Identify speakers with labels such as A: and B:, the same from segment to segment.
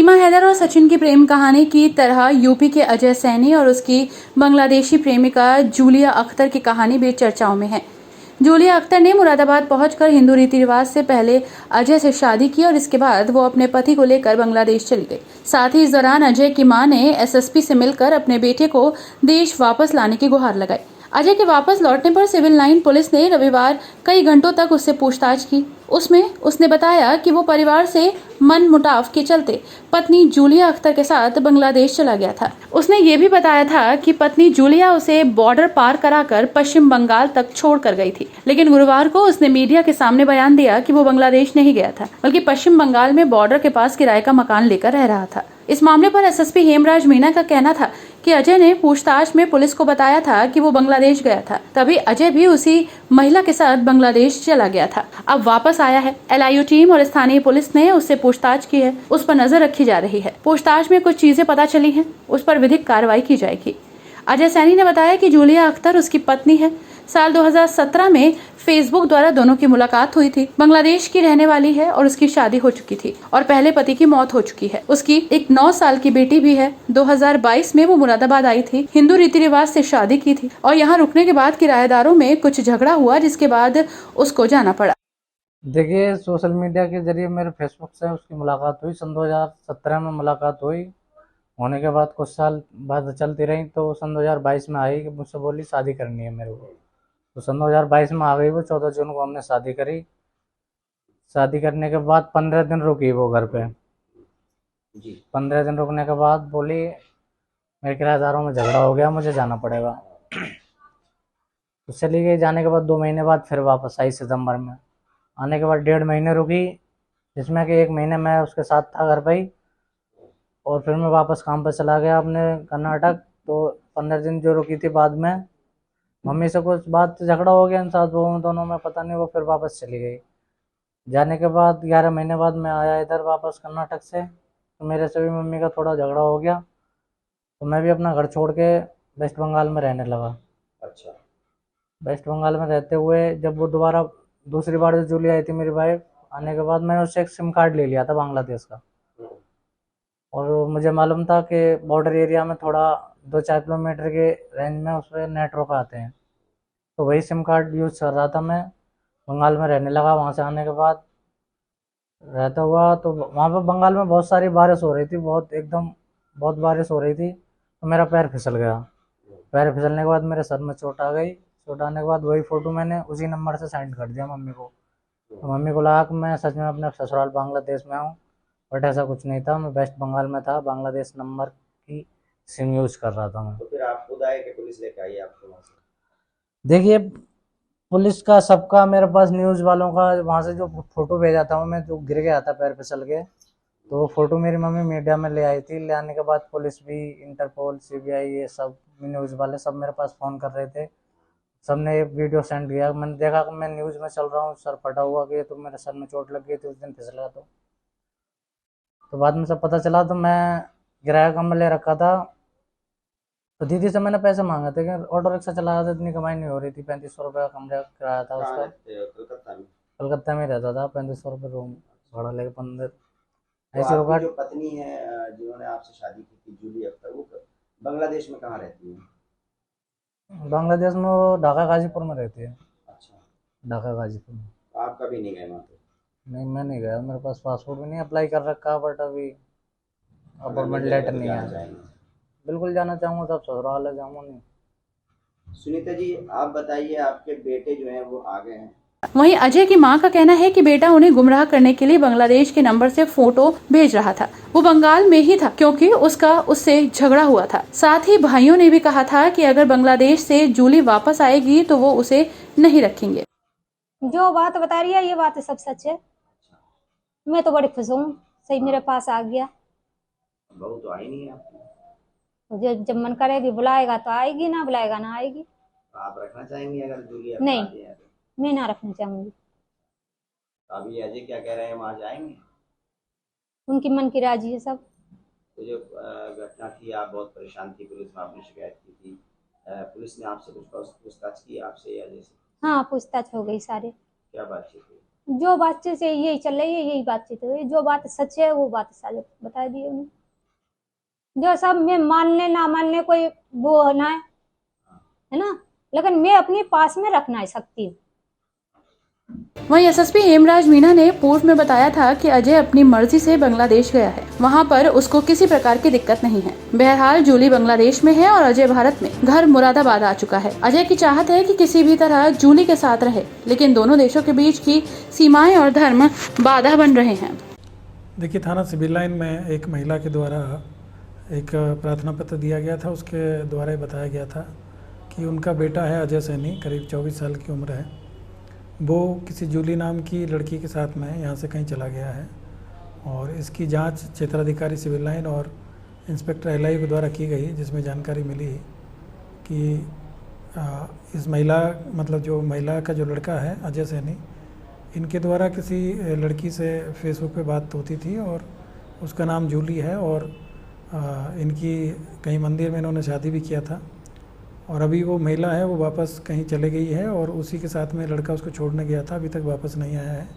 A: सीमा हैदर और सचिन की प्रेम कहानी की तरह यूपी के अजय सैनी और उसकी बांग्लादेशी प्रेमिका जूलिया अख्तर की कहानी भी चर्चाओं में है। जूलिया अख्तर ने मुरादाबाद पहुंचकर हिंदू रीति रिवाज से पहले अजय से शादी की और इसके बाद वो अपने पति को लेकर बांग्लादेश चली गई। साथ ही इस दौरान अजय की मां ने एसएसपी से मिलकर अपने बेटे को देश वापस लाने की गुहार लगाई। अजय के वापस लौटने पर सिविल लाइन पुलिस ने रविवार कई घंटों तक उससे पूछताछ की। उसमें उसने बताया कि वो परिवार से मनमुटाव के चलते पत्नी जूलिया अख्तर के साथ बांग्लादेश चला गया था। उसने ये भी बताया था कि पत्नी जूलिया उसे बॉर्डर पार कराकर पश्चिम बंगाल तक छोड़ कर गई थी, लेकिन गुरुवार को उसने मीडिया के सामने बयान दिया कि वो बांग्लादेश नहीं गया था, बल्कि पश्चिम बंगाल में बॉर्डर के पास किराए का मकान लेकर रह रहा था। इस मामले पर एसएसपी हेमराज मीणा का कहना था कि अजय ने पूछताछ में पुलिस को बताया था कि वो बांग्लादेश गया था, तभी अजय भी उसी महिला के साथ बांग्लादेश चला गया था। अब वापस आया है। एलआईयू टीम और स्थानीय पुलिस ने उससे पूछताछ की है, उस पर नजर रखी जा रही है। पूछताछ में कुछ चीजें पता चली हैं, उस पर विधिक कार्रवाई की जाएगी। अजय सैनी ने बताया कि जूलिया अख्तर उसकी पत्नी है। साल 2017 में फेसबुक द्वारा दोनों की मुलाकात हुई थी। बांग्लादेश की रहने वाली है और उसकी शादी हो चुकी थी और पहले पति की मौत हो चुकी है। उसकी एक 9 साल की बेटी भी है। 2022 में वो मुरादाबाद आई थी, हिंदू रीति रिवाज से शादी की थी और यहाँ रुकने के बाद किराएदारों में कुछ झगड़ा हुआ, जिसके बाद उसको जाना पड़ा।
B: देखिए, सोशल मीडिया के जरिए मेरे फेसबुक से उसकी मुलाकात हुई। सन 2017 में मुलाकात हुई। होने के बाद कुछ साल बाद चलती रही, तो सन 2022 में आई कि मुझसे बोली शादी करनी है मेरे को। तो सन 2022 में आ गई वो। 14 जून को हमने शादी करी। शादी करने के बाद 15 दिन रुकी वो घर पे जी। 15 दिन रुकने के बाद बोली मेरे किराएदारों में झगड़ा हो गया, मुझे जाना पड़ेगा। तो चली गई। जाने के बाद 2 महीने बाद फिर वापस आई सितंबर में। आने के बाद 1.5 महीने रुकी, जिसमें कि 1 महीने मैं उसके साथ था घर पे ही, और फिर मैं वापस काम पर चला गया अपने कर्नाटक। तो 15 दिन जो रुकी थी, बाद में मम्मी से कुछ बात झगड़ा हो गया इन साथ वो दोनों में, पता नहीं, वो फिर वापस चली गई। जाने के बाद 11 महीने बाद मैं आया इधर वापस कर्नाटक से। तो मेरे से भी मम्मी का थोड़ा झगड़ा हो गया, तो मैं भी अपना घर छोड़ के वेस्ट बंगाल में रहने लगा। अच्छा। वेस्ट बंगाल में रहते हुए जब वो दोबारा दूसरी बार जो जूली आई थी मेरी वाइफ, आने के बाद मैंने उससे एक सिम कार्ड ले लिया था बांग्लादेश का। और मुझे मालूम था कि बॉर्डर एरिया में थोड़ा 2-4 किलोमीटर के रेंज में उस पर नेटवर्क आते हैं, तो वही सिम कार्ड यूज़ कर रहा था मैं। बंगाल में रहने लगा। वहाँ से आने के बाद रहता हुआ, तो वहाँ पर बंगाल में बहुत सारी बारिश हो रही थी, बहुत बारिश हो रही थी। तो मेरा पैर फिसल गया। पैर फिसलने के बाद मेरे सर में चोट आ गई। चोट आने के बाद वही फ़ोटो मैंने उसी नंबर से सेंड कर दिया मम्मी को। तो मम्मी को लगा कि मैं सच में अपने ससुराल बांग्लादेश में हूँ, बट ऐसा कुछ नहीं था। मैं वेस्ट बंगाल में था, बांग्लादेश नंबर की सिम यूज़ कर रहा था मैं। तो फिर आप खुद आए कि पुलिस लेके आई आपको वहाँ से? देखिए, पुलिस का सबका मेरे पास, न्यूज़ वालों का, वहाँ से जो फ़ोटो भेजा था मैं, जो गिर गया था पैर फिसल के, तो वो फ़ोटो मेरी मम्मी मीडिया में ले आई थी। ले आने के बाद पुलिस भी, इंटरपोल, सीबीआई, ये सब न्यूज़ वाले सब मेरे पास फ़ोन कर रहे थे। सबने ये वीडियो सेंड किया। मैंने देखा कि मैं न्यूज़ में चल रहा हूँ, सर फटा हुआ कि तो मेरे सर में चोट लग गई थी उस दिन फिसला। तो बाद में सब पता चला। तो मैं किराया कम ले रखा था, तो दीदी से मैंने पैसे मांगे थे कि ऑटो रिक्शा चला रहा था, इतनी कमाई नहीं हो रही थी। 3500 रुपये का कमरा किराया था उसका। कलकत्ता में रहता था। 3500 रुपये रूम भाड़ा लेके 15
C: तो
B: ऐसे होगा।
C: आपकी जो पत्नी है जिन्होंने आपसे शादी की थी, जूली अख्तर, वो बांग्लादेश में कहाँ रहती है?
B: बांग्लादेश में वो ढाका गाजीपुर में रहती है।
C: अच्छा।
B: ढाका गाजीपुर में।
C: आप कभी नहीं गए वहाँ पे?
B: नहीं, मैं नहीं गया। मेरे पास पासपोर्ट भी नहीं अप्लाई कर रखा, बट अभी
C: अगर
B: अपॉइंटमेंट
C: मिल जाएगा
B: लेटर
C: तो
B: नहीं
C: जाना
B: आया।
C: चाहेंगे?
B: बिल्कुल जाना चाहूँगा, सब ससुराल है, जाऊँगा नहीं।
C: सुनीता जी, आप बताइए, आपके बेटे जो हैं वो आ गए हैं।
A: वहीं अजय की मां का कहना है कि बेटा उन्हें गुमराह करने के लिए बांग्लादेश के नंबर से फोटो भेज रहा था। वो बंगाल में ही था क्योंकि उसका उससे झगड़ा हुआ था। साथ ही भाइयों ने भी कहा था कि अगर बांग्लादेश से जूली वापस आएगी तो वो उसे नहीं रखेंगे।
D: जो बात बता रही है ये बात सब सच है। मैं तो बड़ी खुश हूँ, सही मेरे पास आ गया।
C: बहू तो आई नहीं है आपकी?
D: जो जब मन करेगी बुलाएगा तो आएगी, ना बुलाएगा ना आएगी।
C: आप रखना चाहेंगे अगर जूली
D: नहीं,
C: आती है तो?
D: मैं ना रखना चाहूंगी।
C: अभी अजय क्या कह रहे हैं, वहाँ जाएंगे?
D: उनकी मन की राजी है सब।
C: तो जो घटना थी, आप बहुत परेशान थी, पुलिस में आपने शिकायत की थी, पुलिस ने आपसे कुछ पूछताछ की आपसे या अजय से?
D: हाँ, पूछताछ हो गई सारे।
C: क्या बातचीत हुई?
D: जो बातचीत है यही चल रही है, यही बातचीत है, जो बात सच है वो बात सारे बता दी उन्हें। जो सब में मानने ना मानने कोई वो होना है ना, लेकिन मैं अपनी पास में रखना है सकती हूँ।
A: वहीं एसएसपी हेमराज मीणा ने पूर्व में बताया था कि अजय अपनी मर्जी से बांग्लादेश गया है, वहां पर उसको किसी प्रकार की दिक्कत नहीं है। बहरहाल जूली बांग्लादेश में है और अजय भारत में, घर मुरादाबाद आ चुका है। अजय की चाहत है कि किसी भी तरह जूली के साथ रहे, लेकिन दोनों देशों के बीच की सीमाएं और धर्म बाधा बन रहे हैं।
E: देखिए, थाना सिविल लाइन में एक महिला के द्वारा एक प्रार्थना पत्र दिया गया था। उसके द्वारा बताया गया था कि उनका बेटा है अजय सैनी, करीब 24 साल की उम्र है। वो किसी जूली नाम की लड़की के साथ में यहाँ से कहीं चला गया है और इसकी जांच क्षेत्राधिकारी सिविल लाइन और इंस्पेक्टर एलआई के द्वारा की गई, जिसमें जानकारी मिली कि इस महिला मतलब जो महिला का जो लड़का है अजय सैनी, इनके द्वारा किसी लड़की से फेसबुक पे बात होती थी और उसका नाम जूली है और इनकी कहीं मंदिर में इन्होंने शादी भी किया था और अभी वो महिला है वो वापस कहीं चले गई है और उसी के साथ में लड़का उसको छोड़ने गया था, अभी तक वापस नहीं आया है।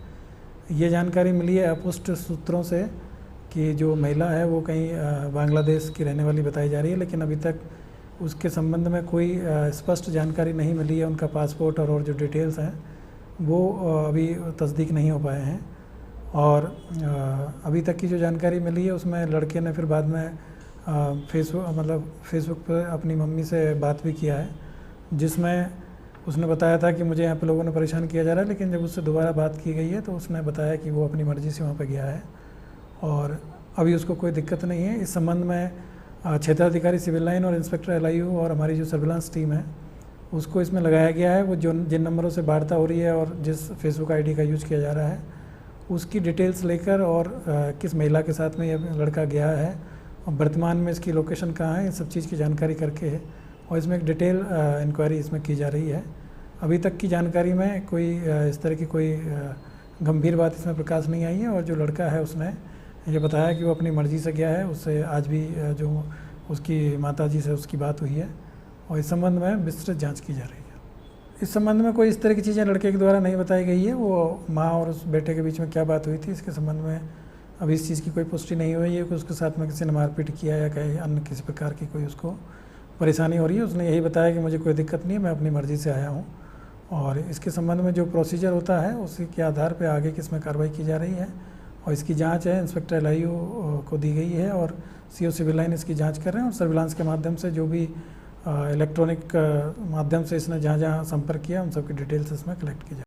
E: ये जानकारी मिली है अपुष्ट सूत्रों से कि जो महिला है वो कहीं बांग्लादेश की रहने वाली बताई जा रही है, लेकिन अभी तक उसके संबंध में कोई स्पष्ट जानकारी नहीं मिली है। उनका पासपोर्ट और जो डिटेल्स हैं वो अभी तस्दीक नहीं हो पाए हैं और अभी तक की जो जानकारी मिली है उसमें लड़के ने फिर बाद में फेसबुक पर अपनी मम्मी से बात भी किया है, जिसमें उसने बताया था कि मुझे यहाँ पे लोगों ने परेशान किया जा रहा है, लेकिन जब उससे दोबारा बात की गई है तो उसने बताया कि वो अपनी मर्ज़ी से वहाँ पे गया है और अभी उसको कोई दिक्कत नहीं है। इस संबंध में क्षेत्राधिकारी सिविल लाइन और इंस्पेक्टर एलआईयू और हमारी जो सर्विलांस टीम है उसको इसमें लगाया गया है। वो जिन नंबरों से वार्ता हो रही है और जिस फेसबुक आईडी का यूज़ किया जा रहा है उसकी डिटेल्स लेकर और किस महिला के साथ में ये लड़का गया है और वर्तमान में इसकी लोकेशन कहाँ है, इन सब चीज़ की जानकारी करके है और इसमें एक डिटेल इंक्वायरी इसमें की जा रही है। अभी तक की जानकारी में कोई इस तरह की कोई गंभीर बात इसमें प्रकाश नहीं आई है और जो लड़का है उसने ये बताया कि वो अपनी मर्ज़ी से गया है। उससे आज भी जो उसकी माताजी से उसकी बात हुई है और इस संबंध में विस्तृत जांच की जा रही है। इस संबंध में कोई इस तरह की चीज़ें लड़के के द्वारा नहीं बताई गई है। वो माँ और उस बेटे के बीच में क्या बात हुई थी इसके संबंध में अभी इस चीज़ की कोई पुष्टि नहीं हुई है कि उसके साथ में किसी ने मारपीट किया या कहीं अन्य किसी प्रकार की कोई उसको परेशानी हो रही है। उसने यही बताया कि मुझे कोई दिक्कत नहीं है, मैं अपनी मर्ज़ी से आया हूँ और इसके संबंध में जो प्रोसीजर होता है उसी के आधार पर आगे किस में कार्रवाई की जा रही है और इसकी जांच है इंस्पेक्टर एलआईयू को दी गई है और सीओ सिविल लाइन इसकी जांच कर रहे हैं और सर्विलांस के माध्यम से जो भी इलेक्ट्रॉनिक माध्यम से इसने जहाँ जहाँ संपर्क किया उन सब की डिटेल्स इसमें कलेक्ट की जाए।